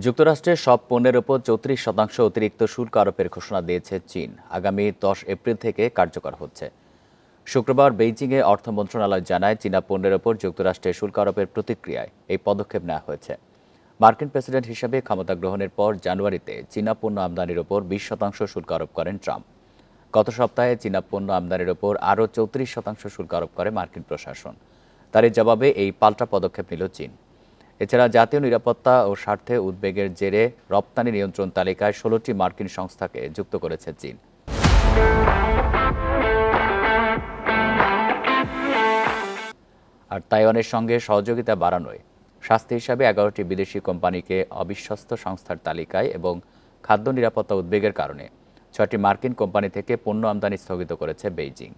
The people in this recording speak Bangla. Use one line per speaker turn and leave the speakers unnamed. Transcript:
যুক্তরাষ্ট্রের সব পণ্যের ওপর ৩৪% অতিরিক্ত শুল্ক আরোপের ঘোষণা দিয়েছে চীন। আগামী ১০ এপ্রিল থেকে কার্যকর হচ্ছে। শুক্রবার বেইজিংয়ে অর্থ মন্ত্রণালয় জানায়, চীনা পণ্যের ওপর যুক্তরাষ্ট্রের শুল্ক আরোপের প্রতিক্রিয়ায় এই পদক্ষেপ নেওয়া হয়েছে। মার্কিন প্রেসিডেন্ট হিসেবে ক্ষমতা গ্রহণের পর জানুয়ারিতে চীনা পণ্য আমদানির ওপর ২০% শুল্ক আরোপ করেন ট্রাম্প। গত সপ্তাহে চীনা পণ্য আমদানির ওপর আরও ৩৪% শুল্ক আরোপ করে মার্কিন প্রশাসন। তারই জবাবে এই পাল্টা পদক্ষেপ নিল চীন। এছাড়া জাতীয় নিরাপত্তা ও স্বার্থে উদ্বেগের জেরে রপ্তানি নিয়ন্ত্রণ তালিকায় ১৬টি মার্কিন সংস্থাকে যুক্ত করেছে চীন। আর তাইওয়ানের সঙ্গে সহযোগিতা বাড়ানোয় শাস্তি হিসাবে ১১টি বিদেশি কোম্পানিকে অবিশ্বস্ত সংস্থার তালিকায় এবং খাদ্য নিরাপত্তা উদ্বেগের কারণে ৬টি মার্কিন কোম্পানি থেকে পণ্য আমদানি স্থগিত করেছে বেইজিং।